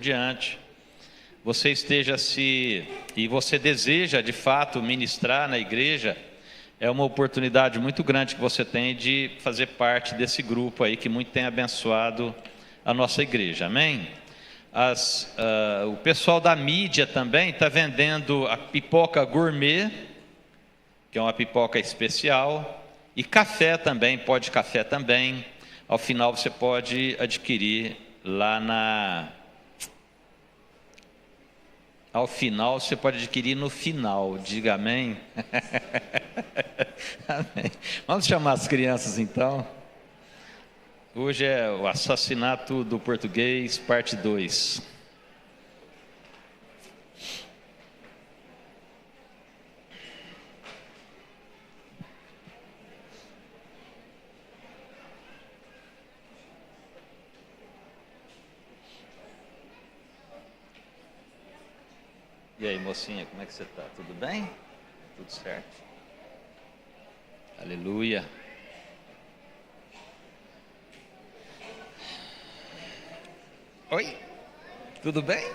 diante, você esteja e você deseja de fato ministrar na igreja, é uma oportunidade muito grande que você tem de fazer parte desse grupo aí que muito tem abençoado a nossa igreja, amém? O pessoal da mídia também está vendendo a pipoca gourmet, que é uma pipoca especial, e café também, pó de café também. Ao final você pode adquirir lá Ao final você pode adquirir no final, diga amém. Amém. Vamos chamar as crianças então. Hoje é o assassinato do português, parte 2. E aí, mocinha, como é que você está? Tudo bem? Tudo certo? Aleluia. Oi, tudo bem?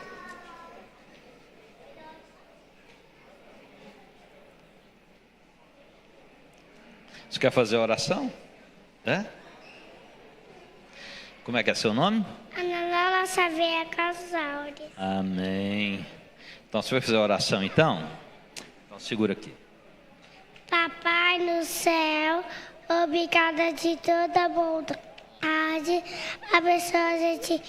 Você quer fazer a oração? Como é que é seu nome? Ana Laura Xavier Casauri. Amém. Então você vai fazer a oração então? Então segura aqui. Papai no céu, obrigada de toda bondade, abençoa a gente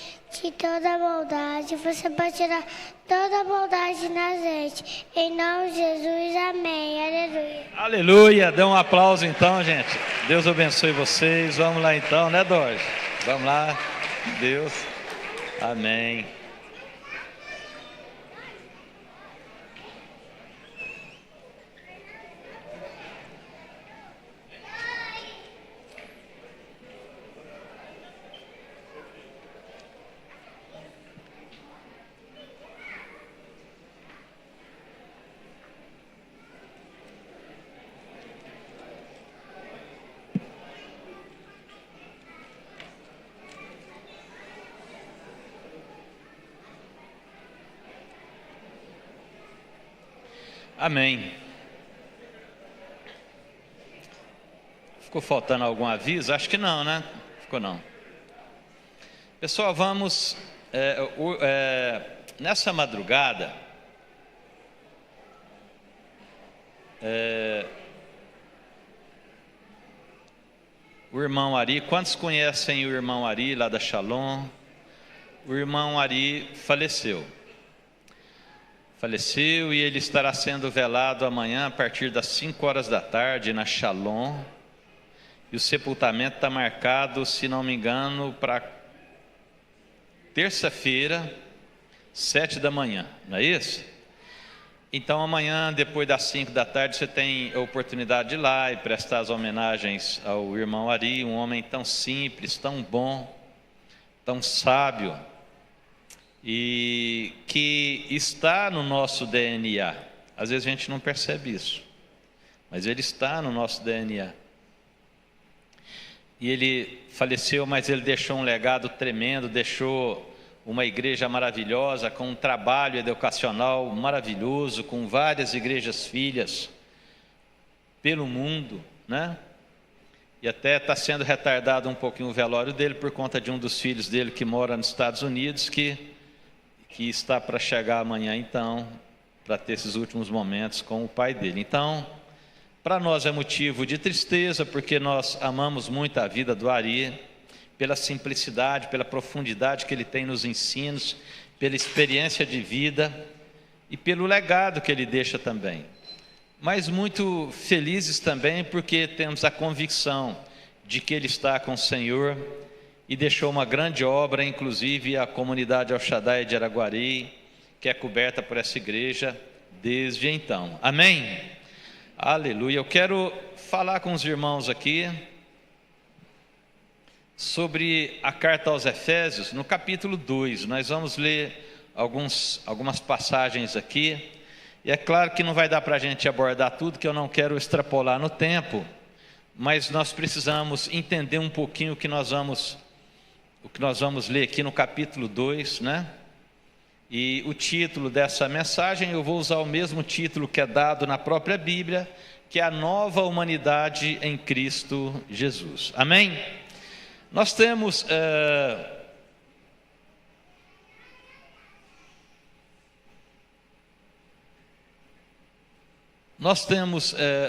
de toda bondade, você pode tirar toda bondade na gente, em nome de Jesus, amém, aleluia. Aleluia, dê um aplauso então, gente. Deus abençoe vocês, vamos lá então, né, Dorje? Vamos lá, Deus, amém. Amém. Ficou faltando algum aviso? Acho que não, né? Ficou não. Pessoal, vamos... nessa madrugada... o irmão Ari... Quantos conhecem o irmão Ari lá da Shalom? O irmão Ari faleceu e ele estará sendo velado amanhã a partir das 5 horas da tarde na Shalom, e o sepultamento está marcado, se não me engano, para terça-feira, 7 da manhã, não é isso? Então amanhã, depois das 5 da tarde, você tem a oportunidade de ir lá e prestar as homenagens ao irmão Ari, um homem tão simples, tão bom, tão sábio, e que está no nosso DNA. Às vezes a gente não percebe isso, mas ele está no nosso DNA. E ele faleceu, mas ele deixou um legado tremendo, deixou uma igreja maravilhosa, com um trabalho educacional maravilhoso, com várias igrejas filhas pelo mundo, né? E até está sendo retardado um pouquinho o velório dele por conta de um dos filhos dele que mora nos Estados Unidos, que está para chegar amanhã, então, para ter esses últimos momentos com o pai dele. Então, para nós é motivo de tristeza, porque nós amamos muito a vida do Ari, pela simplicidade, pela profundidade que ele tem nos ensinos, pela experiência de vida e pelo legado que ele deixa também. Mas muito felizes também, porque temos a convicção de que ele está com o Senhor e deixou uma grande obra, inclusive a comunidade El Shaddai de Araguari, que é coberta por essa igreja desde então. Amém? Aleluia. Eu quero falar com os irmãos aqui sobre a carta aos Efésios, no capítulo 2. Nós vamos ler algumas passagens aqui, e é claro que não vai dar para a gente abordar tudo, que eu não quero extrapolar no tempo, mas nós precisamos entender um pouquinho o que nós vamos ler aqui no capítulo 2, né? E o título dessa mensagem, eu vou usar o mesmo título que é dado na própria Bíblia, que é a nova humanidade em Cristo Jesus. Amém? Nós temos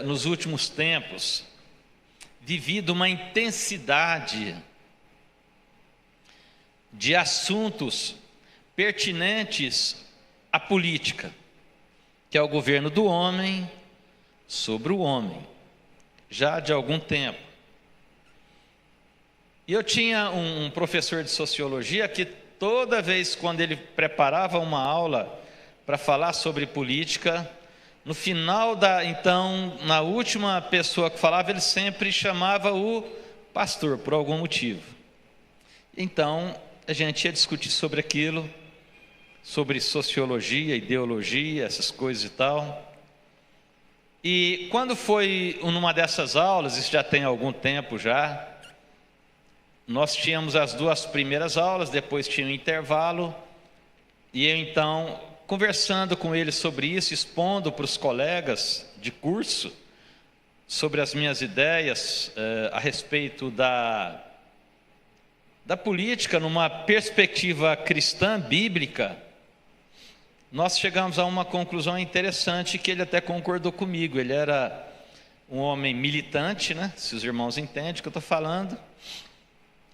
nos últimos tempos vivido uma intensidade de assuntos pertinentes à política, que é o governo do homem sobre o homem, já de algum tempo. E eu tinha um professor de sociologia que toda vez quando ele preparava uma aula para falar sobre política, no final na última pessoa que falava, ele sempre chamava o pastor, por algum motivo. Então, a gente ia discutir sobre aquilo, sobre sociologia, ideologia, essas coisas e tal. E quando foi numa dessas aulas, isso já tem algum tempo já, nós tínhamos as 2 primeiras aulas, depois tinha um intervalo, e eu então, conversando com ele sobre isso, expondo para os colegas de curso, sobre as minhas ideias a respeito da política, numa perspectiva cristã, bíblica, nós chegamos a uma conclusão interessante que ele até concordou comigo. Ele era um homem militante, né? Se os irmãos entendem o que eu estou falando.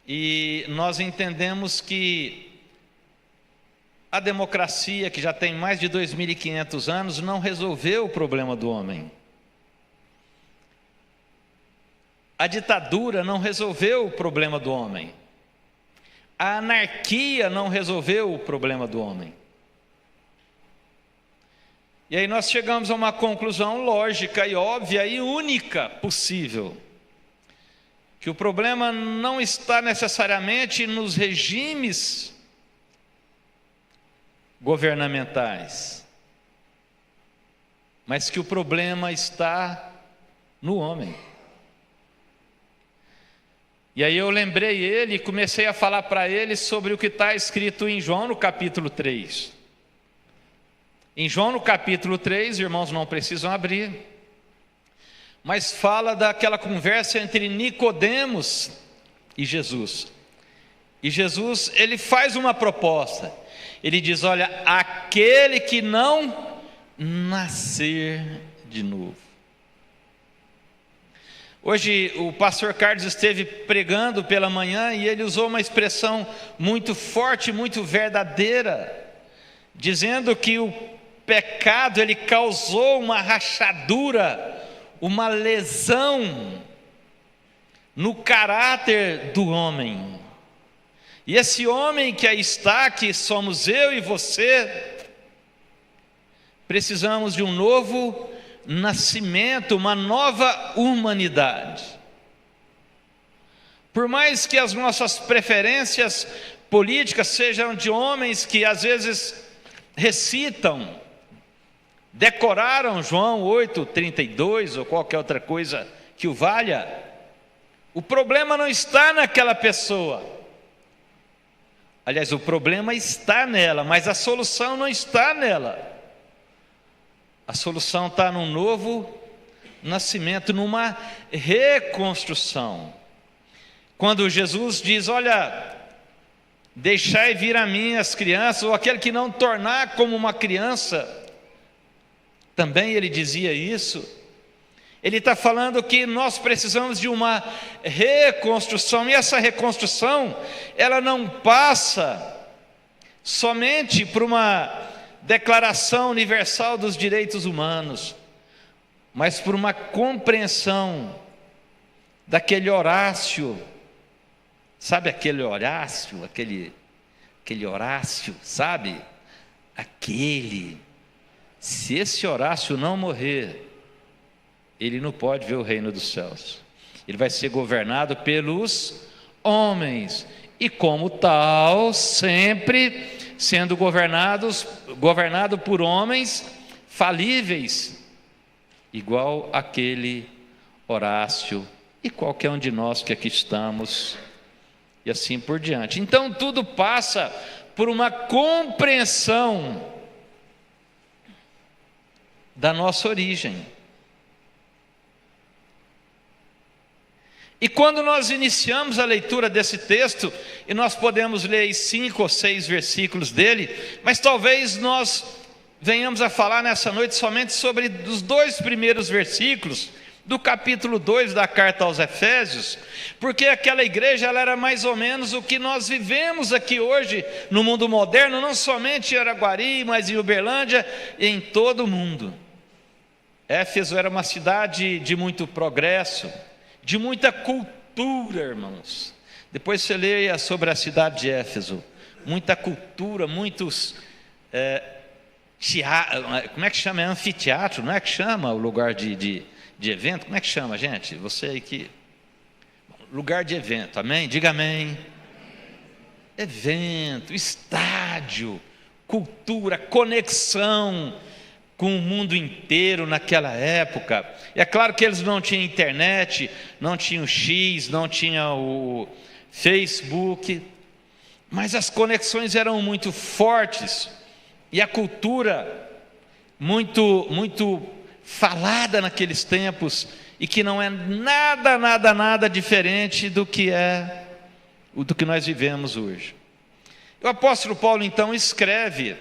E nós entendemos que a democracia, que já tem mais de 2.500 anos, não resolveu o problema do homem. A ditadura não resolveu o problema do homem. A anarquia não resolveu o problema do homem. E aí nós chegamos a uma conclusão lógica e óbvia e única possível, que o problema não está necessariamente nos regimes governamentais, mas que o problema está no homem. E aí eu lembrei ele e comecei a falar para ele sobre o que está escrito em João no capítulo 3. Em João no capítulo 3, irmãos, não precisam abrir, mas fala daquela conversa entre Nicodemos e Jesus. E Jesus, ele faz uma proposta. Ele diz: olha, aquele que não nascer de novo. Hoje o pastor Carlos esteve pregando pela manhã e ele usou uma expressão muito forte, muito verdadeira, dizendo que o pecado, ele causou uma rachadura, uma lesão no caráter do homem. E esse homem que aí está, que somos eu e você, precisamos de um novo nascimento, uma nova humanidade. Por mais que as nossas preferências políticas sejam de homens que às vezes recitam, decoraram João 8:32 ou qualquer outra coisa que o valha, o problema não está naquela pessoa. Aliás, o problema está nela, mas a solução não está nela. A solução está num novo nascimento, numa reconstrução. Quando Jesus diz: olha, deixai vir a mim as crianças, ou aquele que não tornar como uma criança, também ele dizia isso. Ele está falando que nós precisamos de uma reconstrução, e essa reconstrução, ela não passa somente por uma declaração universal dos direitos humanos, mas por uma compreensão daquele Horácio. Sabe aquele Horácio, aquele Horácio, sabe? Se esse Horácio não morrer, ele não pode ver o reino dos céus. Ele vai ser governado pelos homens, e como tal, sempre sendo governado por homens falíveis, igual aquele Horácio e qualquer um de nós que aqui estamos, e assim por diante. Então tudo passa por uma compreensão da nossa origem. E quando nós iniciamos a leitura desse texto, e nós podemos ler 5 ou 6 versículos dele, mas talvez nós venhamos a falar nessa noite somente sobre os 2 primeiros versículos do capítulo 2 da carta aos Efésios, porque aquela igreja ela era mais ou menos o que nós vivemos aqui hoje no mundo moderno, não somente em Araguari, mas em Uberlândia e em todo o mundo. Éfeso era uma cidade de muito progresso, de muita cultura, irmãos. Depois você leia sobre a cidade de Éfeso, muita cultura, muitos como é que chama? É anfiteatro, não é que chama o lugar de evento? Como é que chama, gente? Você aí que... lugar de evento, amém? Diga amém. Evento, estádio, cultura, conexão com o mundo inteiro naquela época. E é claro que eles não tinham internet, não tinham X, não tinham o Facebook, mas as conexões eram muito fortes, e a cultura muito falada naqueles tempos, e que não é nada diferente do que nós vivemos hoje. O apóstolo Paulo então escreve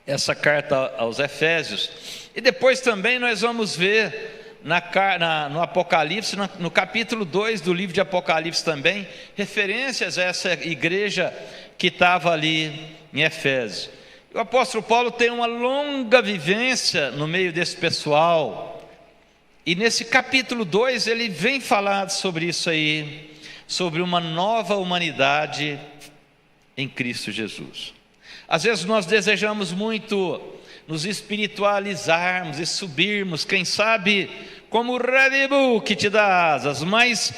essa carta aos Efésios, e depois também nós vamos ver no Apocalipse, no capítulo 2 do livro de Apocalipse também, referências a essa igreja que estava ali em Efésios. O apóstolo Paulo tem uma longa vivência no meio desse pessoal, e nesse capítulo 2 ele vem falar sobre isso aí, sobre uma nova humanidade em Cristo Jesus. Às vezes nós desejamos muito nos espiritualizarmos e subirmos, quem sabe como o Red Bull que te dá asas, mas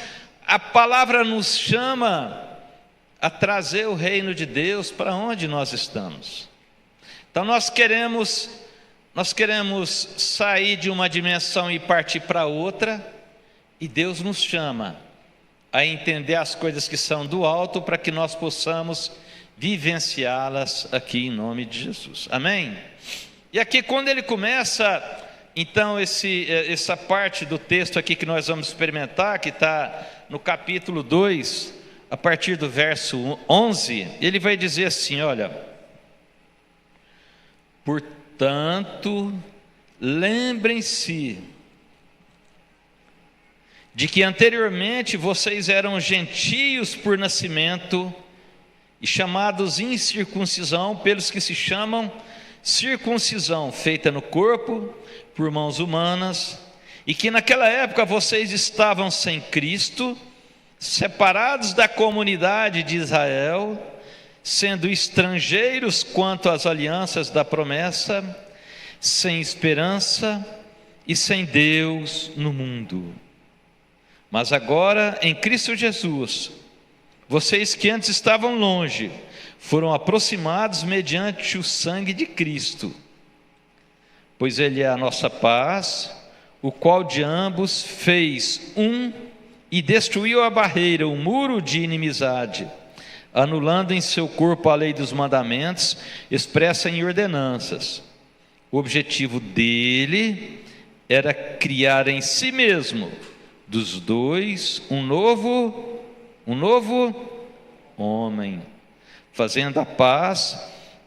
a palavra nos chama a trazer o reino de Deus para onde nós estamos. Então nós queremos sair de uma dimensão e partir para outra, e Deus nos chama a entender as coisas que são do alto, para que nós possamos vivenciá-las aqui em nome de Jesus, amém? E aqui quando ele começa, então essa parte do texto aqui que nós vamos experimentar, que está no capítulo 2, a partir do verso 11, ele vai dizer assim, olha: portanto, lembrem-se de que anteriormente vocês eram gentios por nascimento e chamados incircuncisão pelos que se chamam circuncisão feita no corpo por mãos humanas, e que naquela época vocês estavam sem Cristo, separados da comunidade de Israel, sendo estrangeiros quanto às alianças da promessa, sem esperança e sem Deus no mundo. Mas agora, em Cristo Jesus, vocês que antes estavam longe, foram aproximados mediante o sangue de Cristo, pois Ele é a nossa paz, o qual de ambos fez um e destruiu a barreira, o muro de inimizade, anulando em seu corpo a lei dos mandamentos, expressa em ordenanças. O objetivo dele era criar em si mesmo, dos dois, um novo homem, fazendo a paz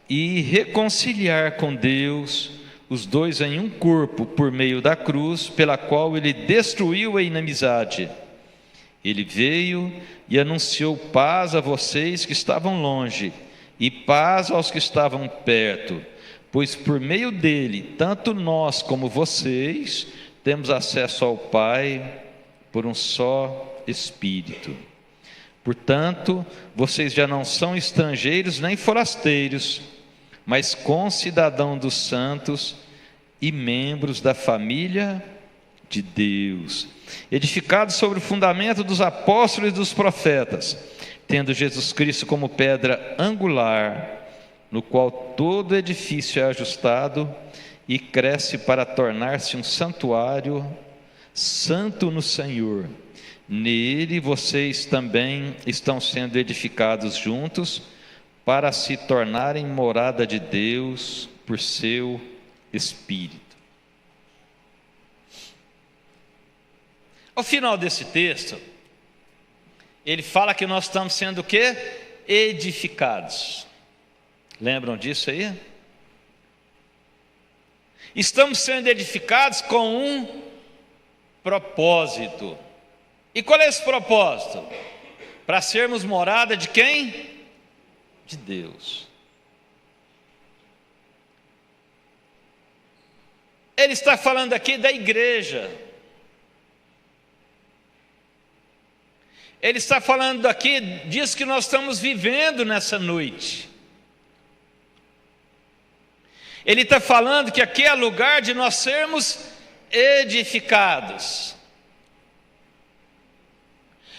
e reconciliar com Deus os dois em um corpo por meio da cruz, pela qual ele destruiu a inimizade. Ele veio e anunciou paz a vocês que estavam longe e paz aos que estavam perto, pois por meio dele, tanto nós como vocês, temos acesso ao Pai por um só Espírito. Portanto, vocês já não são estrangeiros nem forasteiros, mas concidadãos dos santos e membros da família de Deus, edificados sobre o fundamento dos apóstolos e dos profetas, tendo Jesus Cristo como pedra angular, no qual todo edifício é ajustado e cresce para tornar-se um santuário santo no Senhor. Nele vocês também estão sendo edificados juntos para se tornarem morada de Deus por seu Espírito. Ao final desse texto, ele fala que nós estamos sendo o quê? Edificados. Lembram disso aí? Estamos sendo edificados com um propósito. E qual é esse propósito? Para sermos morada de quem? De Deus. Ele está falando aqui da igreja. Ele está falando aqui disso que nós estamos vivendo nessa noite. Ele está falando que aqui é lugar de nós sermos edificados.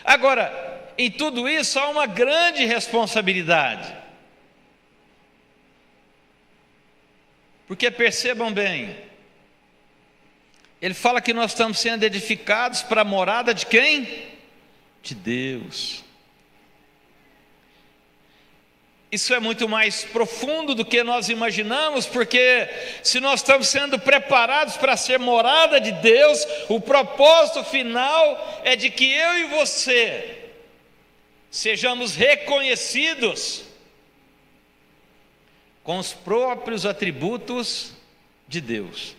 Agora, em tudo isso há uma grande responsabilidade. Porque percebam bem, ele fala que nós estamos sendo edificados para a morada de quem? De Deus. Isso é muito mais profundo do que nós imaginamos, porque se nós estamos sendo preparados para ser morada de Deus, o propósito final é de que eu e você sejamos reconhecidos com os próprios atributos de Deus.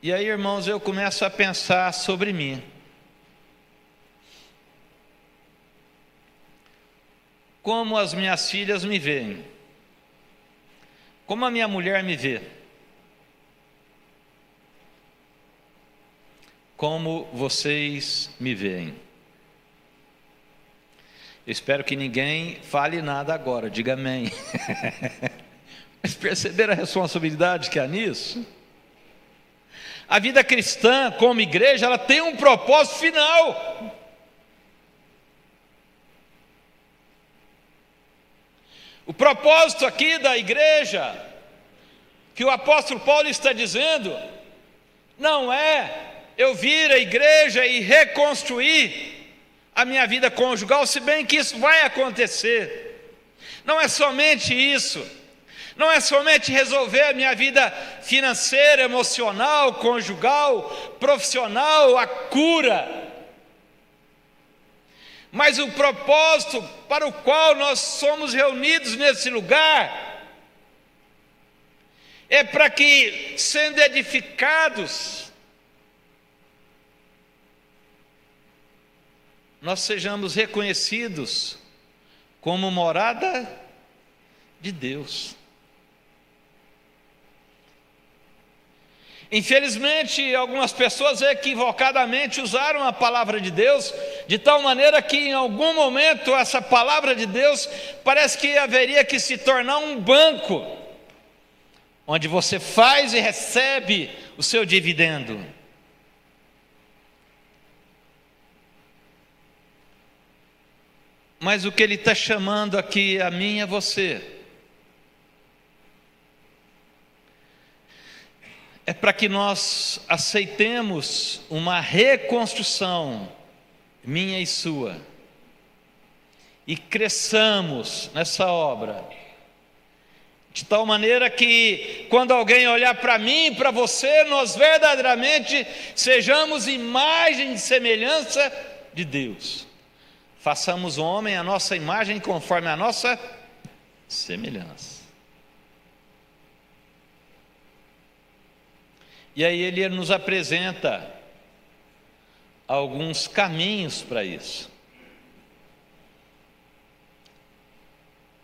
E aí, irmãos, eu começo a pensar sobre mim. Como as minhas filhas me veem, como a minha mulher me vê, como vocês me veem. Eu espero que ninguém fale nada agora, diga amém. Mas perceberam a responsabilidade que há nisso? A vida cristã, como igreja, ela tem um propósito final. O propósito aqui da igreja, que o apóstolo Paulo está dizendo, não é eu vir à igreja e reconstruir a minha vida conjugal, se bem que isso vai acontecer. Não é somente isso. Não é somente resolver a minha vida financeira, emocional, conjugal, profissional, a cura. Mas o propósito para o qual nós somos reunidos nesse lugar é para que, sendo edificados, nós sejamos reconhecidos como morada de Deus. Infelizmente, algumas pessoas equivocadamente usaram a palavra de Deus de tal maneira que em algum momento essa palavra de Deus parece que haveria que se tornar um banco, onde você faz e recebe o seu dividendo. Mas o que ele está chamando aqui a mim e a você é para que nós aceitemos uma reconstrução, minha e sua, e cresçamos nessa obra, de tal maneira que, quando alguém olhar para mim e para você, nós verdadeiramente sejamos imagem e semelhança de Deus. Façamos o homem a nossa imagem conforme a nossa semelhança. E aí ele nos apresenta alguns caminhos para isso.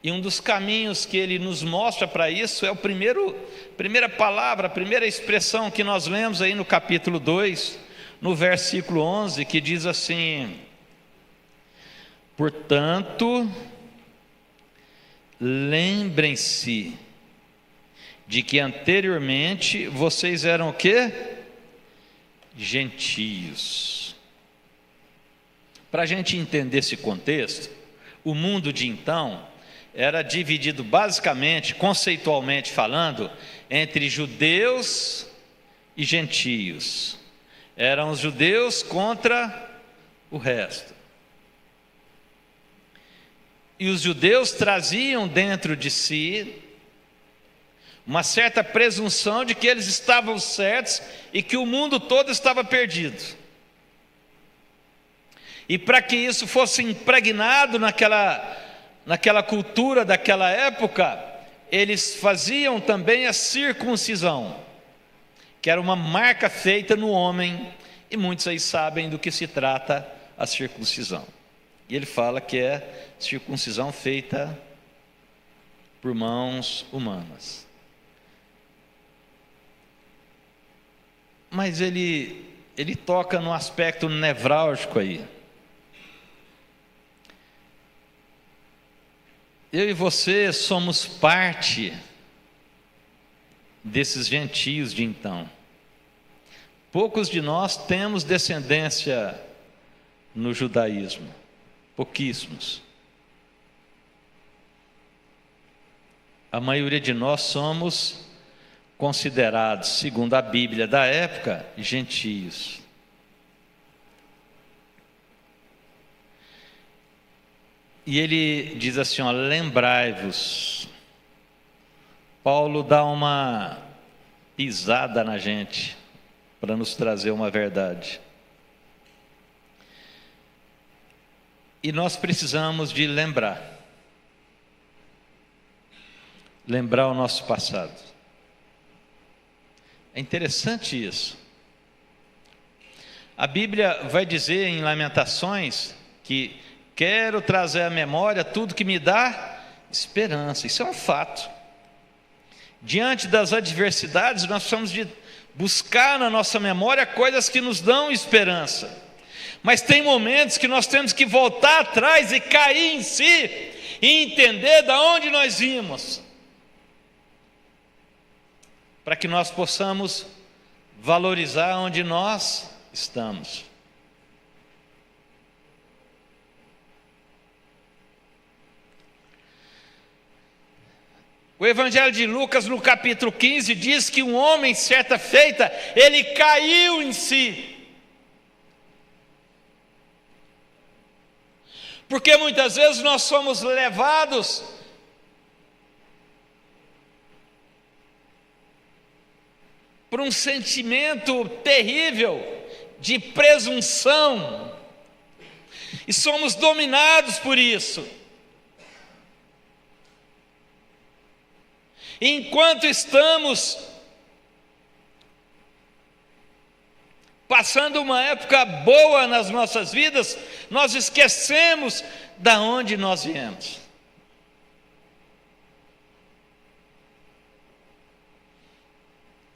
E um dos caminhos que ele nos mostra para isso é a primeira palavra, a primeira expressão que nós lemos aí no capítulo 2, no versículo 11, que diz assim: portanto, lembrem-se de que anteriormente vocês eram o quê? Gentios. Para a gente entender esse contexto, o mundo de então era dividido basicamente, conceitualmente falando, entre judeus e gentios. Eram os judeus contra o resto. E os judeus traziam dentro de si uma certa presunção de que eles estavam certos e que o mundo todo estava perdido. E para que isso fosse impregnado naquela cultura daquela época, eles faziam também a circuncisão, que era uma marca feita no homem, e muitos aí sabem do que se trata a circuncisão. E ele fala que é circuncisão feita por mãos humanas. Mas ele toca no aspecto nevrálgico aí. Eu e você somos parte desses gentios de então. Poucos de nós temos descendência no judaísmo, pouquíssimos. A maioria de nós somos considerados, segundo a Bíblia da época, gentios. E ele diz assim, lembrai-vos. Paulo dá uma pisada na gente para nos trazer uma verdade. E nós precisamos de lembrar o nosso passado. É interessante isso. A Bíblia vai dizer em Lamentações que quero trazer à memória tudo que me dá esperança. Isso é um fato. Diante das adversidades, nós precisamos de buscar na nossa memória coisas que nos dão esperança. Mas tem momentos que nós temos que voltar atrás e cair em si e entender de onde nós vimos, para que nós possamos valorizar onde nós estamos. O Evangelho de Lucas, no capítulo 15, diz que um homem, certa feita, ele caiu em si. Porque muitas vezes nós somos levados por um sentimento terrível de presunção, e somos dominados por isso. Enquanto estamos passando uma época boa nas nossas vidas, nós esquecemos da onde nós viemos.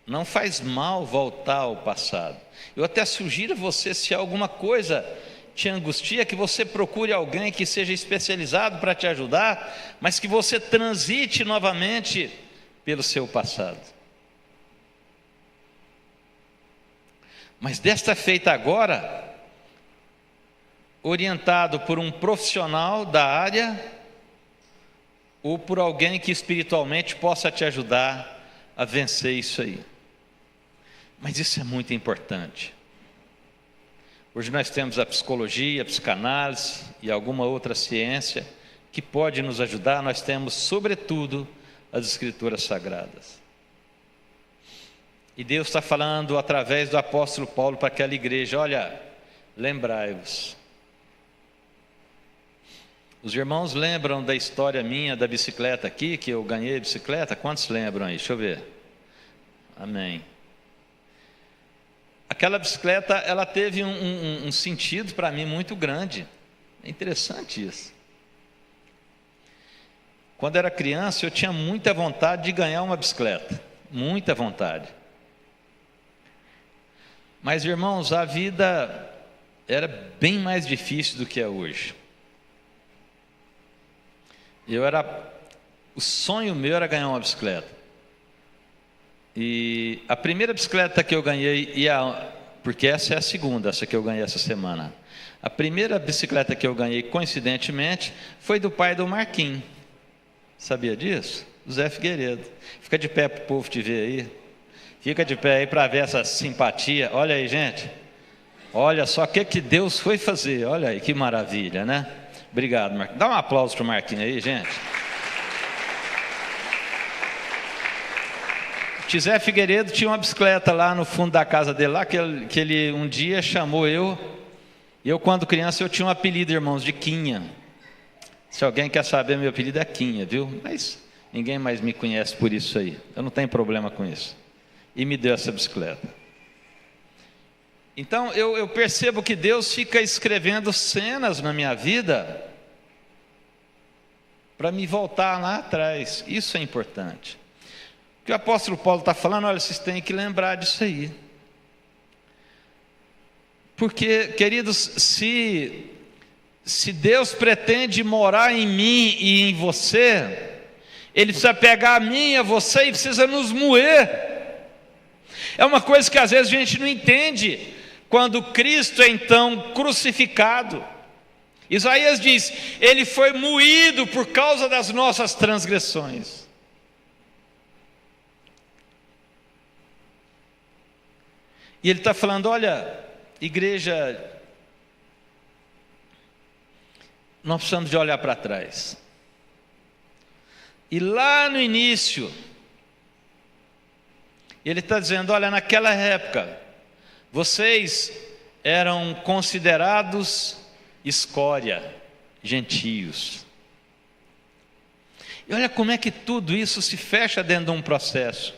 Não faz mal voltar ao passado. Eu até sugiro a você, se alguma coisa te angustia, que você procure alguém que seja especializado para te ajudar, mas que você transite novamente pelo seu passado. Mas desta feita agora, orientado por um profissional da área, ou por alguém que espiritualmente possa te ajudar a vencer isso aí. Mas isso é muito importante. Hoje nós temos a psicologia, a psicanálise e alguma outra ciência que pode nos ajudar. Nós temos, sobretudo, as Escrituras Sagradas. E Deus está falando através do apóstolo Paulo para aquela igreja: olha, lembrai-vos. Os irmãos lembram da história minha da bicicleta aqui, que eu ganhei bicicleta? Quantos lembram aí? Deixa eu ver. Amém. Aquela bicicleta, ela teve um sentido para mim muito grande. É interessante isso. Quando era criança, eu tinha muita vontade de ganhar uma bicicleta. Muita vontade. Mas, irmãos, a vida era bem mais difícil do que é hoje. O sonho meu era ganhar uma bicicleta. E a primeira bicicleta que eu ganhei, porque essa é a segunda, essa que eu ganhei essa semana. A primeira bicicleta que eu ganhei, coincidentemente, foi do pai do Marquinhos. Sabia disso? Zé Figueiredo. Fica de pé para o povo te ver aí. Fica de pé aí para ver essa simpatia. Olha aí, gente. Olha só o que Deus foi fazer, olha aí que maravilha, né? Obrigado, Marquinhos. Dá um aplauso para o Marquinhos aí, gente. Tizé Figueiredo tinha uma bicicleta lá no fundo da casa dele, lá, que ele um dia chamou eu. Eu, quando criança, eu tinha um apelido, irmãos, de Quinha. Se alguém quer saber, meu apelido é Quinha, viu? Mas ninguém mais me conhece por isso aí. Eu não tenho problema com isso. E me deu essa bicicleta. Então, eu percebo que Deus fica escrevendo cenas na minha vida para me voltar lá atrás. Isso é importante. O que o apóstolo Paulo está falando, olha, vocês têm que lembrar disso aí. Porque, queridos, se Deus pretende morar em mim e em você, Ele precisa pegar a mim e a você e precisa nos moer. É uma coisa que às vezes a gente não entende, quando Cristo é então crucificado. Isaías diz, Ele foi moído por causa das nossas transgressões. E Ele está falando, olha, igreja, nós precisamos de olhar para trás. E lá no início, Ele está dizendo, olha, naquela época, vocês eram considerados escória, gentios. E olha como é que tudo isso se fecha dentro de um processo.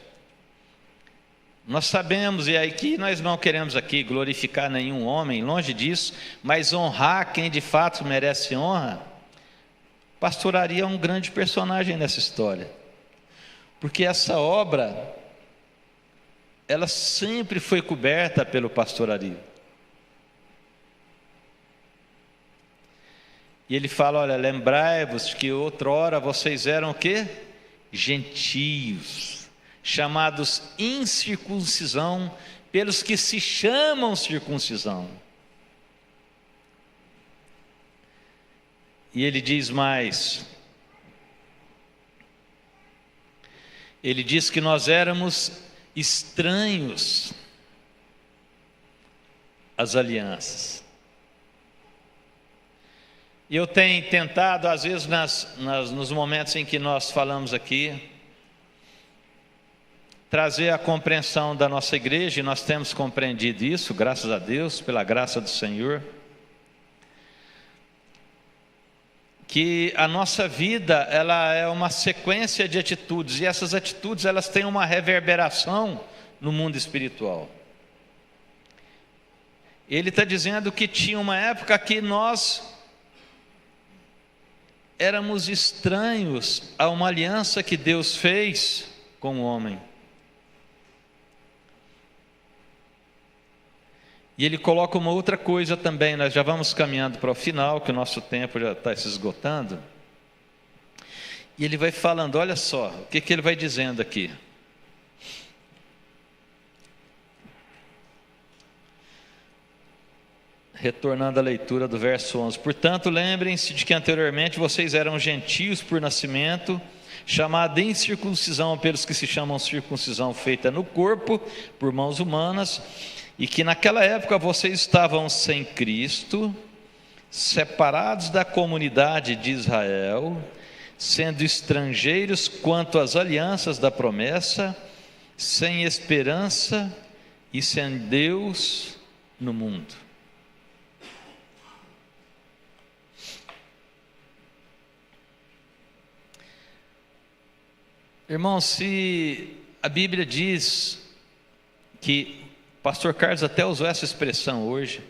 Nós sabemos, e aí que nós não queremos aqui glorificar nenhum homem, longe disso, mas honrar quem de fato merece honra. Pastor Ari é um grande personagem nessa história, porque essa obra, ela sempre foi coberta pelo pastor Ari. E ele fala, olha, lembrai-vos que outrora vocês eram o quê? Gentios, chamados incircuncisão pelos que se chamam circuncisão. E ele diz mais, ele diz que nós éramos estranhos às alianças. E eu tenho tentado, às vezes, nos momentos em que nós falamos aqui, trazer a compreensão da nossa igreja, e nós temos compreendido isso, graças a Deus, pela graça do Senhor, que a nossa vida, ela é uma sequência de atitudes, e essas atitudes, elas têm uma reverberação no mundo espiritual. Ele está dizendo que tinha uma época que nós éramos estranhos a uma aliança que Deus fez com o homem. E ele coloca uma outra coisa também, nós já vamos caminhando para o final, que o nosso tempo já está se esgotando. E ele vai falando, olha só, o que ele vai dizendo aqui. Retornando à leitura do verso 11. Portanto, lembrem-se de que anteriormente vocês eram gentios por nascimento, chamada incircuncisão pelos que se chamam circuncisão feita no corpo, por mãos humanas, e que naquela época vocês estavam sem Cristo, separados da comunidade de Israel, sendo estrangeiros quanto às alianças da promessa, sem esperança e sem Deus no mundo. Irmão, se a Bíblia diz que, o pastor Carlos até usou essa expressão hoje,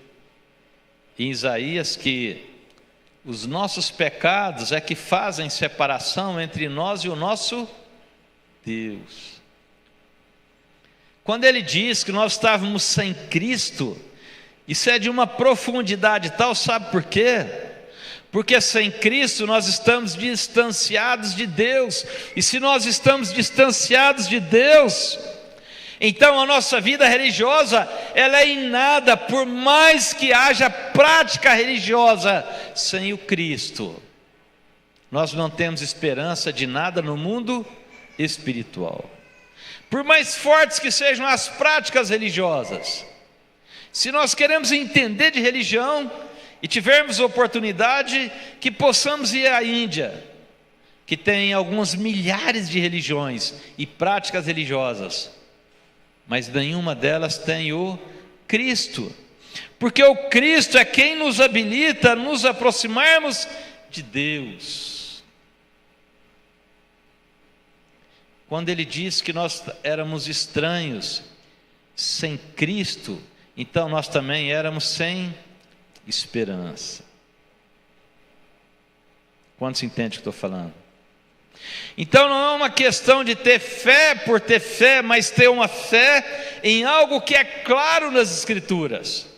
em Isaías, que os nossos pecados é que fazem separação entre nós e o nosso Deus. Quando ele diz que nós estávamos sem Cristo, isso é de uma profundidade tal, sabe por quê? Porque sem Cristo nós estamos distanciados de Deus, e se nós estamos distanciados de Deus, então a nossa vida religiosa, ela é em nada, por mais que haja prática religiosa, sem o Cristo, nós não temos esperança de nada no mundo espiritual. Por mais fortes que sejam as práticas religiosas, Se nós queremos entender de religião e tivermos oportunidade, que possamos ir à Índia, que tem algumas milhares de religiões e práticas religiosas, mas nenhuma delas tem o Cristo, porque o Cristo é quem nos habilita a nos aproximarmos de Deus. Quando ele diz que nós éramos estranhos, sem Cristo, então nós também éramos sem esperança. Quantos entendem o que estou falando? Então não é uma questão de ter fé por ter fé, mas ter uma fé em algo que é claro nas Escrituras,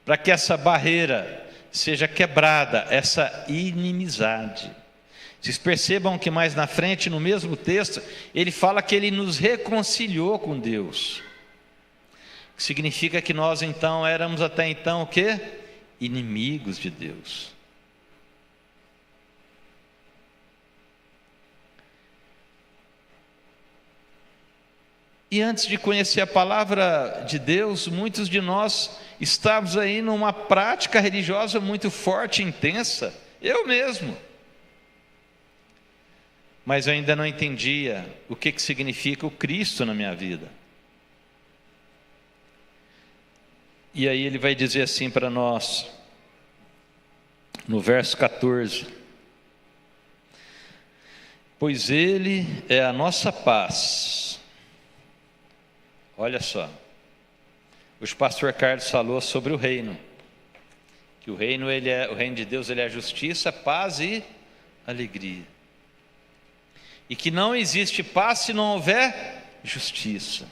para que essa barreira seja quebrada, essa inimizade. Vocês percebam que mais na frente, no mesmo texto, ele fala que ele nos reconciliou com Deus, que significa que nós então éramos até então o quê? Inimigos de Deus. E antes de conhecer a palavra de Deus, muitos de nós estávamos aí numa prática religiosa muito forte e intensa, eu mesmo. Mas eu ainda não entendia o que significa o Cristo na minha vida. E aí ele vai dizer assim para nós, no verso 14: pois ele é a nossa paz. Olha só, o pastor Carlos falou sobre o reino, que o reino de Deus, ele é justiça, paz e alegria, e que não existe paz se não houver justiça.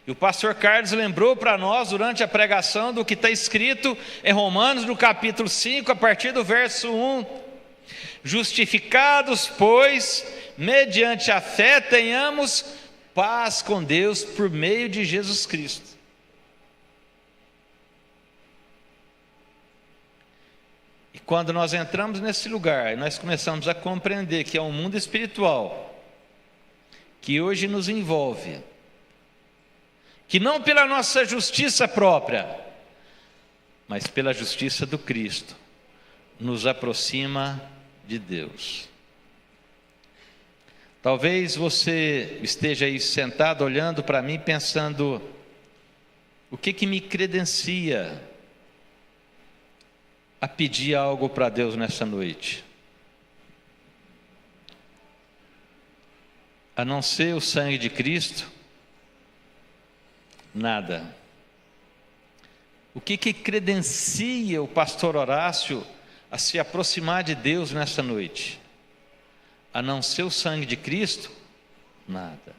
E o pastor Carlos lembrou para nós durante a pregação do que está escrito em Romanos, no capítulo 5, a partir do verso 1: justificados, pois, mediante a fé, tenhamos paz com Deus por meio de Jesus Cristo. E quando nós entramos nesse lugar, nós começamos a compreender que é um mundo espiritual que hoje nos envolve, que não pela nossa justiça própria, mas pela justiça do Cristo, nos aproxima de Deus. Talvez você esteja aí sentado olhando para mim pensando: o que me credencia a pedir algo para Deus nessa noite? A não ser o sangue de Cristo? Nada. O que credencia o pastor Horácio a se aproximar de Deus nessa noite? A não ser o sangue de Cristo? Nada.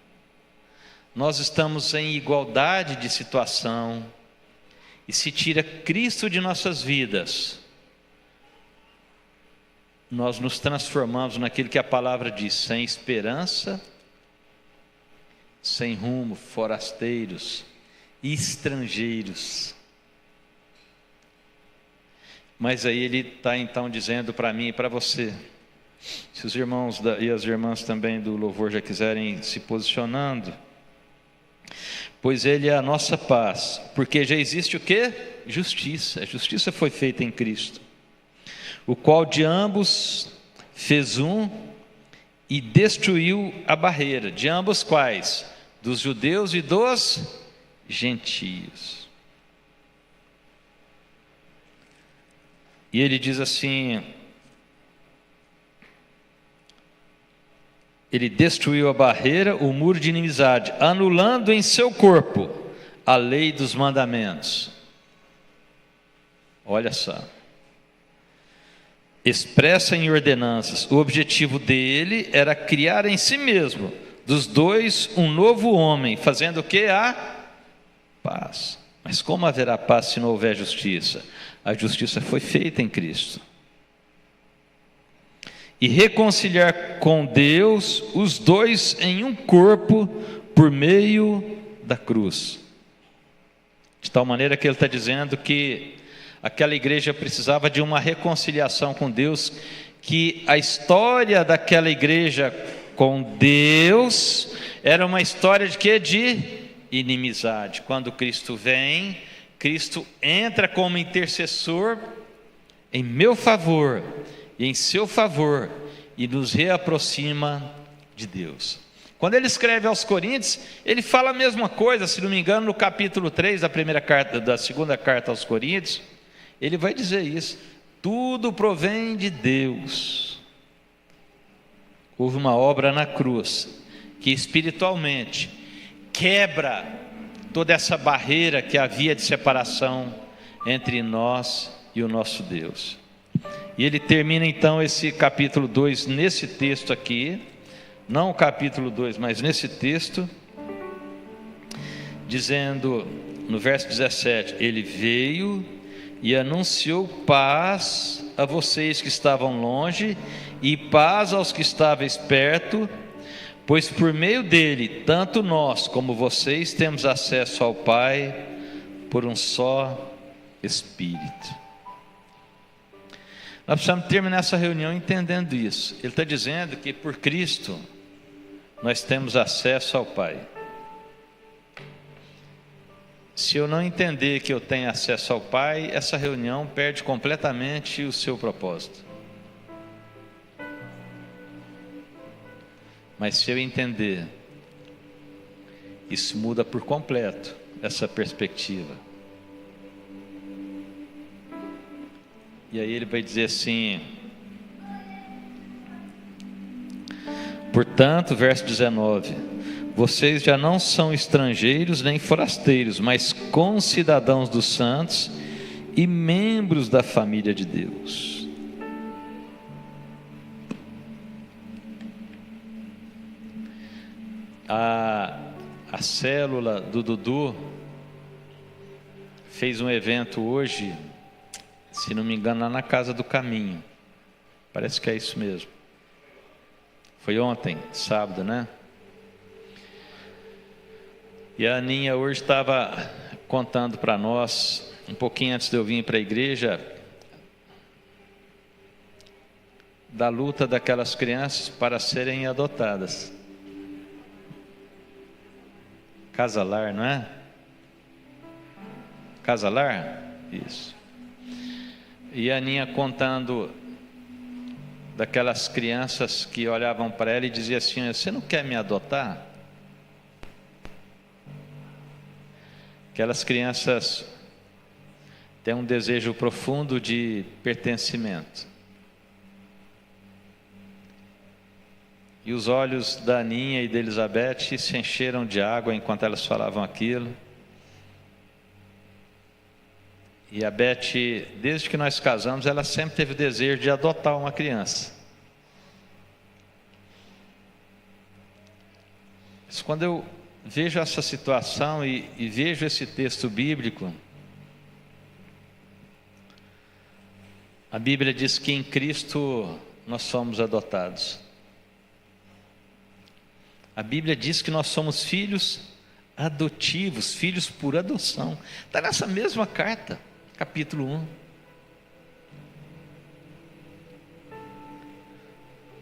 Nós estamos em igualdade de situação, e se tira Cristo de nossas vidas, nós nos transformamos naquilo que a palavra diz: sem esperança, sem rumo, forasteiros, estrangeiros. Mas aí ele está então dizendo para mim e para você, se os irmãos e as irmãs também do louvor já quiserem se posicionando: pois ele é a nossa paz, porque já existe o quê? Justiça. A justiça foi feita em Cristo, o qual de ambos fez um e destruiu a barreira. De ambos quais? Dos judeus e dos gentios. E ele diz assim: ele destruiu a barreira, o muro de inimizade, anulando em seu corpo a lei dos mandamentos. Olha só. Expressa em ordenanças. O objetivo dele era criar em si mesmo, dos dois, um novo homem, fazendo o que? A paz. Mas como haverá paz se não houver justiça? A justiça foi feita em Cristo. E reconciliar com Deus os dois em um corpo por meio da cruz. De tal maneira que ele está dizendo que aquela igreja precisava de uma reconciliação com Deus, que a história daquela igreja com Deus era uma história de quê? De inimizade. Quando Cristo vem, Cristo entra como intercessor em meu favor e em seu favor e nos reaproxima de Deus. Quando ele escreve aos Coríntios, ele fala a mesma coisa, se não me engano, no capítulo 3 da segunda carta aos Coríntios, ele vai dizer isso: tudo provém de Deus. Houve uma obra na cruz que espiritualmente quebra toda essa barreira que havia de separação entre nós e o nosso Deus. E ele termina então esse capítulo 2 nesse texto aqui, não o capítulo 2, mas nesse texto, dizendo no verso 17: ele veio e anunciou paz a vocês que estavam longe e paz aos que estavam perto, pois por meio dele, tanto nós como vocês temos acesso ao Pai por um só Espírito. Nós precisamos terminar essa reunião entendendo isso. Ele está dizendo que por Cristo nós temos acesso ao Pai. Se eu não entender que eu tenho acesso ao Pai, essa reunião perde completamente o seu propósito. Mas se eu entender, isso muda por completo essa perspectiva. E aí ele vai dizer assim: portanto, verso 19: vocês já não são estrangeiros nem forasteiros, mas concidadãos dos santos e membros da família de Deus. A célula do Dudu fez um evento hoje, se não me engano, lá na Casa do Caminho. Parece que é isso mesmo. Foi ontem, sábado, né? E a Aninha hoje estava contando para nós, um pouquinho antes de eu vir para a igreja, da luta daquelas crianças para serem adotadas. Casalar, não é? Casalar? Isso. E a Aninha contando daquelas crianças que olhavam para ela e diziam assim: você não quer me adotar? Aquelas crianças têm um desejo profundo de pertencimento. E os olhos da Aninha e da Elizabeth se encheram de água enquanto elas falavam aquilo. E a Beth, desde que nós casamos, ela sempre teve o desejo de adotar uma criança. Mas quando eu vejo essa situação e vejo esse texto bíblico, a Bíblia diz que em Cristo nós somos adotados. A Bíblia diz que nós somos filhos adotivos, filhos por adoção. Está nessa mesma carta, capítulo 1.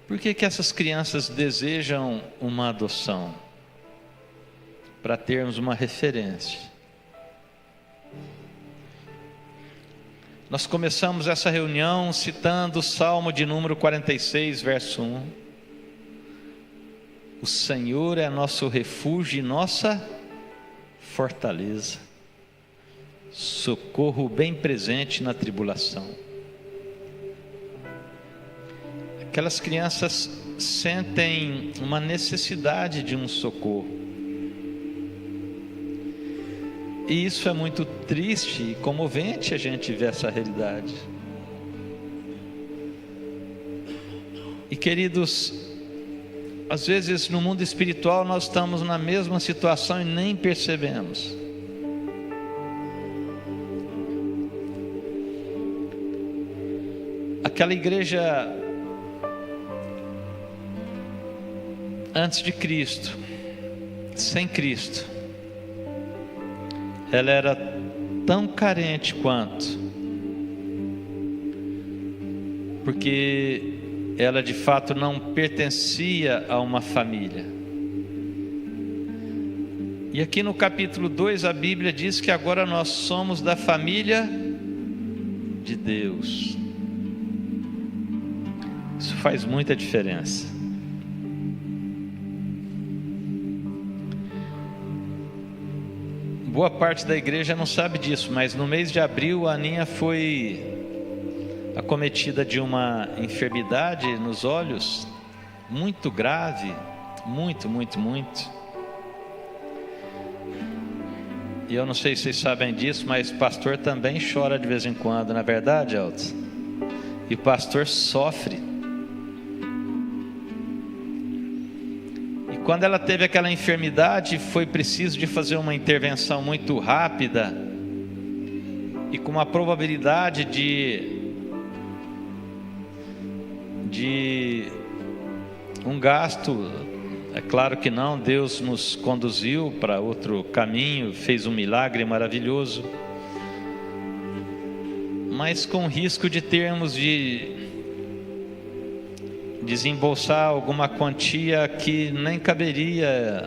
Por que essas crianças desejam uma adoção? Para termos uma referência. Nós começamos essa reunião citando o Salmo de número 46, verso 1. O Senhor é nosso refúgio e nossa fortaleza, socorro bem presente na tribulação. Aquelas crianças sentem uma necessidade de um socorro. E isso é muito triste e comovente a gente ver essa realidade. E queridos, às vezes no mundo espiritual nós estamos na mesma situação e nem percebemos. Aquela igreja antes de Cristo, sem Cristo, ela era tão carente quanto, porque ela de fato não pertencia a uma família. E aqui no capítulo 2 a Bíblia diz que agora nós somos da família de Deus. Isso faz muita diferença. Boa parte da igreja não sabe disso, mas no mês de abril a Aninha foi acometida de uma enfermidade nos olhos muito grave, muito. E eu não sei se vocês sabem disso, mas pastor também chora de vez em quando, não é verdade, Elton? E pastor sofre. E quando ela teve aquela enfermidade, foi preciso de fazer uma intervenção muito rápida e com uma probabilidade de um gasto. É claro que não, Deus nos conduziu para outro caminho, fez um milagre maravilhoso, mas com risco de termos de desembolsar alguma quantia que nem caberia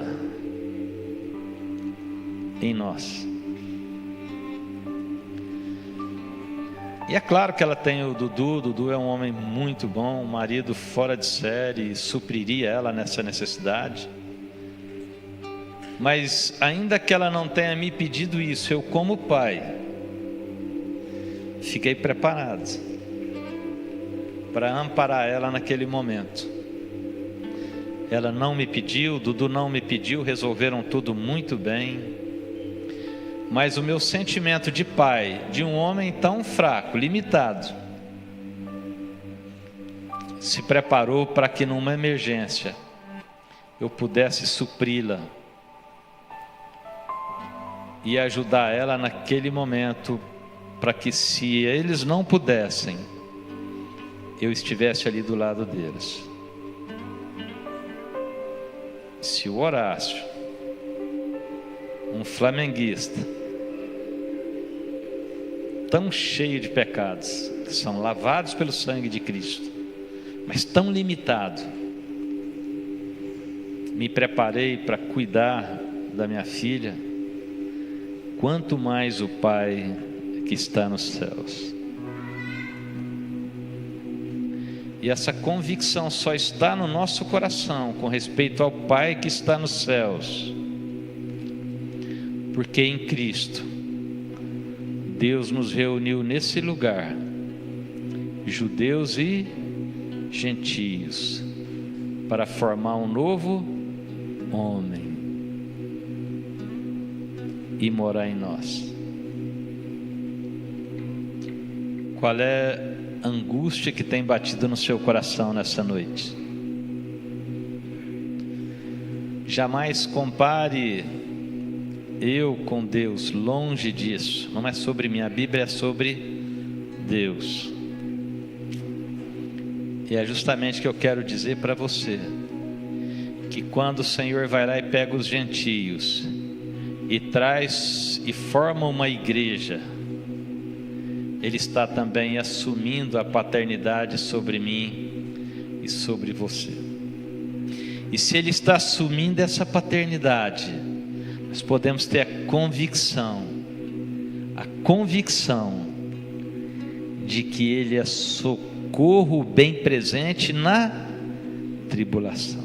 em nós. E é claro que ela tem o Dudu é um homem muito bom, um marido fora de série, supriria ela nessa necessidade. Mas ainda que ela não tenha me pedido isso, eu como pai, fiquei preparado para amparar ela naquele momento. Ela não me pediu, Dudu não me pediu, resolveram tudo muito bem. Mas o meu sentimento de pai, de um homem tão fraco, limitado, se preparou para que numa emergência eu pudesse supri-la e ajudar ela naquele momento, para que se eles não pudessem, eu estivesse ali do lado deles. Se o Horácio, um flamenguista, tão cheio de pecados, que são lavados pelo sangue de Cristo, mas tão limitado, me preparei para cuidar da minha filha, quanto mais o Pai que está nos céus. E essa convicção só está no nosso coração com respeito ao Pai que está nos céus, porque em Cristo Deus nos reuniu nesse lugar, judeus e gentios, para formar um novo homem e morar em nós. Qual é a angústia que tem batido no seu coração nessa noite? Jamais compare eu com Deus, longe disso. Não é sobre mim, a Bíblia é sobre Deus. E é justamente o que eu quero dizer para você, que quando o Senhor vai lá e pega os gentios e traz e forma uma igreja, Ele está também assumindo a paternidade sobre mim e sobre você. E se Ele está assumindo essa paternidade, nós podemos ter a convicção de que Ele é socorro bem presente na tribulação.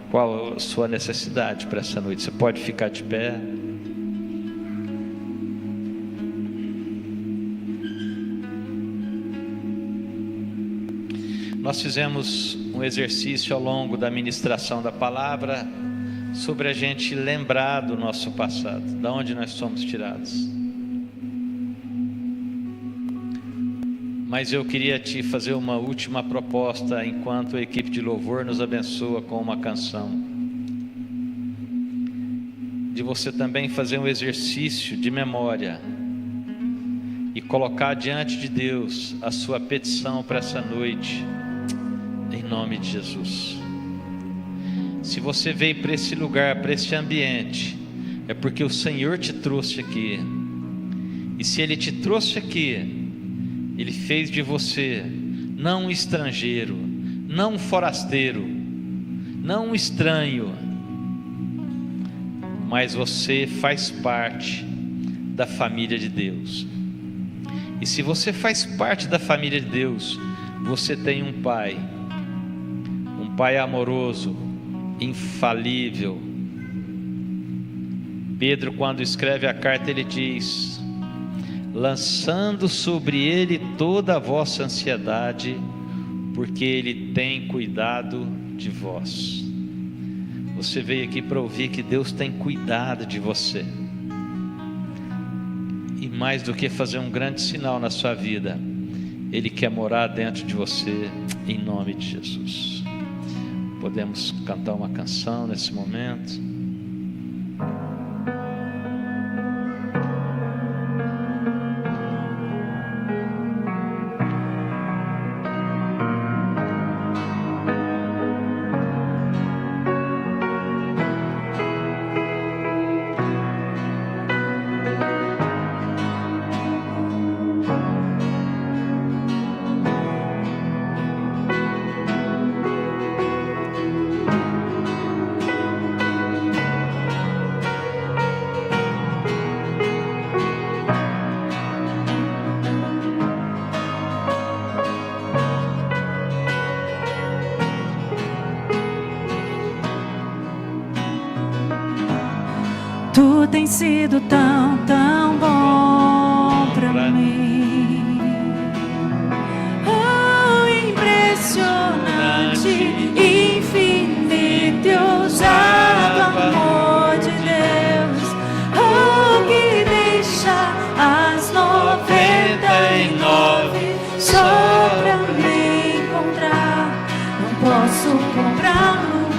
Qual a sua necessidade para essa noite? Você pode ficar de pé. Nós fizemos um exercício ao longo da ministração da palavra sobre a gente lembrar do nosso passado, de onde nós somos tirados. Mas eu queria te fazer uma última proposta, enquanto a equipe de louvor nos abençoa com uma canção, de você também fazer um exercício de memória e colocar diante de Deus a sua petição para essa noite, em nome de Jesus. Se você veio para esse lugar, para esse ambiente, é porque o Senhor te trouxe aqui. E se Ele te trouxe aqui, Ele fez de você não um estrangeiro, não um forasteiro, não um estranho, mas você faz parte da família de Deus. E se você faz parte da família de Deus, você tem um pai amoroso, infalível. Pedro, quando escreve a carta, ele diz: lançando sobre ele toda a vossa ansiedade, porque ele tem cuidado de vós. Você veio aqui para ouvir que Deus tem cuidado de você. E mais do que fazer um grande sinal na sua vida, Ele quer morar dentro de você, em nome de Jesus. Podemos cantar uma canção nesse momento. Tu tens sido tão, tão bom pra mim. Oh, impressionante, infinito e ousado amor de Deus. Oh, que deixa as 99 só pra me encontrar. Não posso comprá-lo,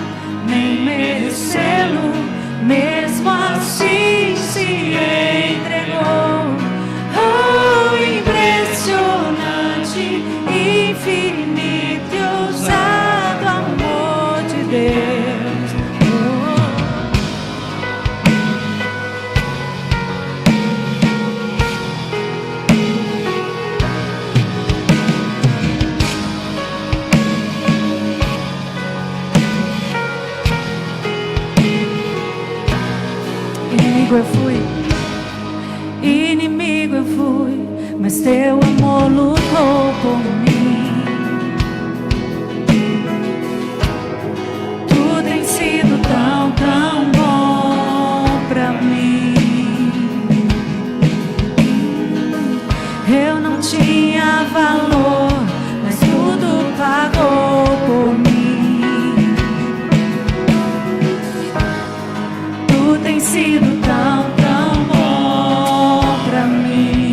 nem merecê-lo. Mesmo assim se entregou. Oh, impressionante, infinito e ousado amor de Deus. Inimigo eu fui, mas teu amor lutou por mim. Tu tens sido tão, tão bom pra mim. Eu não tinha valor, mas tudo pagou por mim. Tu tens sido tão, tão bom pra mim.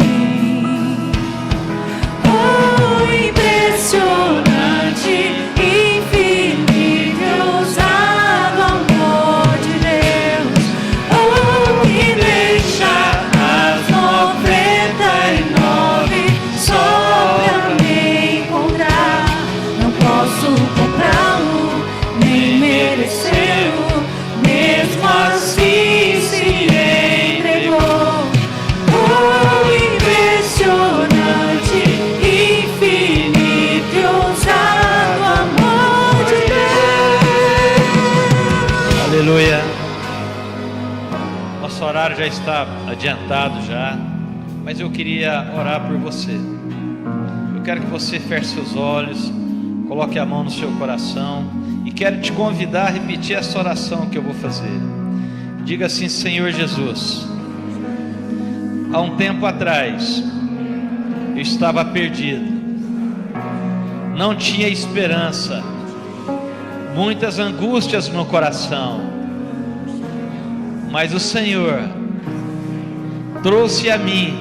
Oh, impressionante, infinito e ousado amor de Deus. Oh, que deixa as 99 só pra me encontrar. Não posso comprá-lo, nem merecê-lo. Mesmo assim se entregou. Oh, impressionante, infinito e ousado amor de Deus. Aleluia. Nosso horário já está adiantado já, mas eu queria orar por você. Eu quero que você feche seus olhos, coloque a mão no seu coração e quero te convidar a repetir essa oração que eu vou fazer. Diga assim: Senhor Jesus, há um tempo atrás eu estava perdido, não tinha esperança, muitas angústias no coração, mas o Senhor trouxe a mim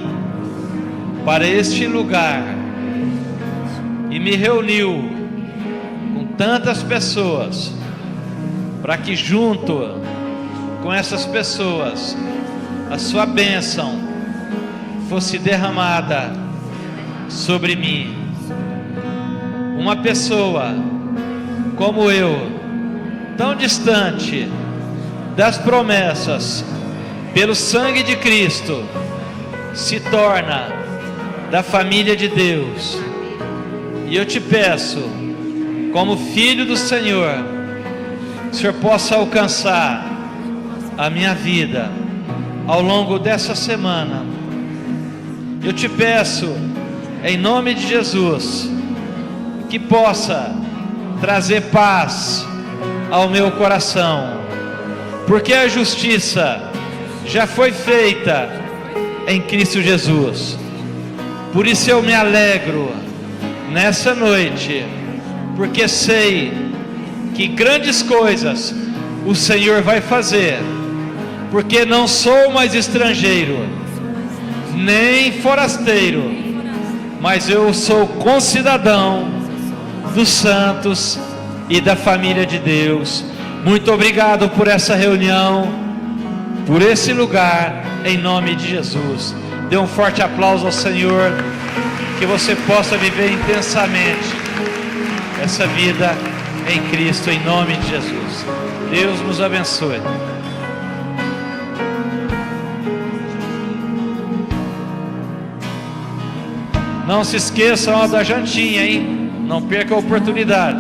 para este lugar e me reuniu com tantas pessoas, para que junto com essas pessoas a sua bênção fosse derramada sobre mim. Uma pessoa como eu, tão distante das promessas, pelo sangue de Cristo, se torna da família de Deus. E eu te peço, como filho do Senhor, que o Senhor possa alcançar a minha vida ao longo dessa semana. Eu te peço, em nome de Jesus, que possa trazer paz ao meu coração, porque a justiça já foi feita em Cristo Jesus. Por isso eu me alegro nessa noite, porque sei que grandes coisas o Senhor vai fazer, porque não sou mais estrangeiro, nem forasteiro, mas eu sou concidadão dos santos e da família de Deus. Muito obrigado por essa reunião, por esse lugar, em nome de Jesus. Dê um forte aplauso ao Senhor, que você possa viver intensamente essa vida em Cristo, em nome de Jesus. Deus nos abençoe. Não se esqueçam da jantinha, hein? Não perca a oportunidade.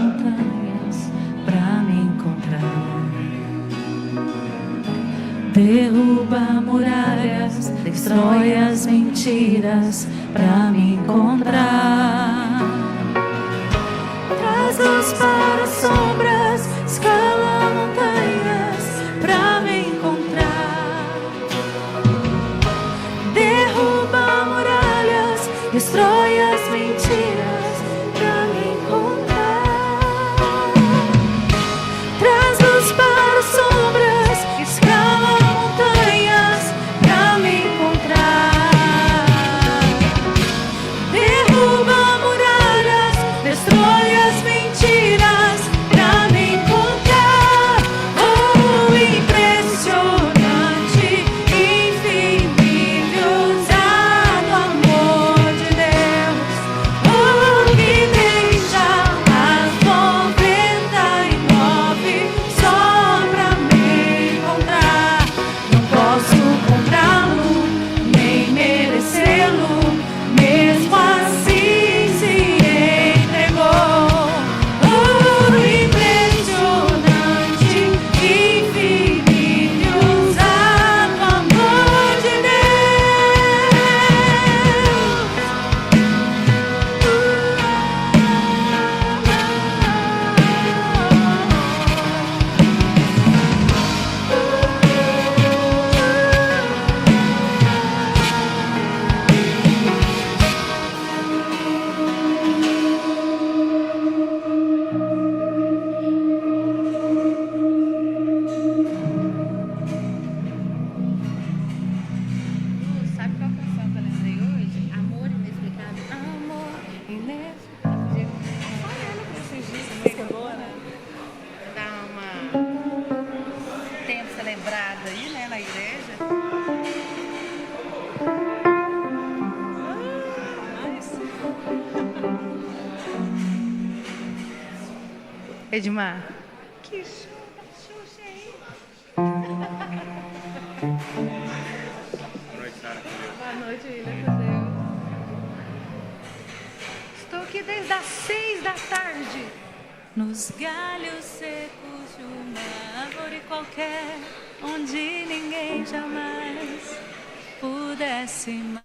Pra me encontrar, derruba muralhas, destrói as mentiras. Pra me encontrar, traz luz para as sombras, escala montanhas. Pra me encontrar, derruba muralhas, destrói as mentiras. Pra me encontrar, traz luz para as sombras, escala montanhas. Pra me encontrar, derruba muralhas, destrói as mentiras. Pra me encontrar, oh, impressionante, infinito, ousado amor de Deus, oh, que deixa as 99 só pra me encontrar. Não posso comprá-lo, nem merecê-lo, mesmo assim se entregou. Oh, impressionante, infinito, ousado amor de Sabe qual canção que eu lembrei hoje? Amor Inexplicável. Amor Inexplicável. Só ela que esses dias, muito boa, né? Dá uma tempo de ser lembrada aí, né, na igreja. Edmar. Que show da Xuxa aí. Boa noite, William, com Deus. Estou aqui desde as 6 da tarde. Nos galhos secos de uma árvore qualquer, onde ninguém jamais pudesse mais.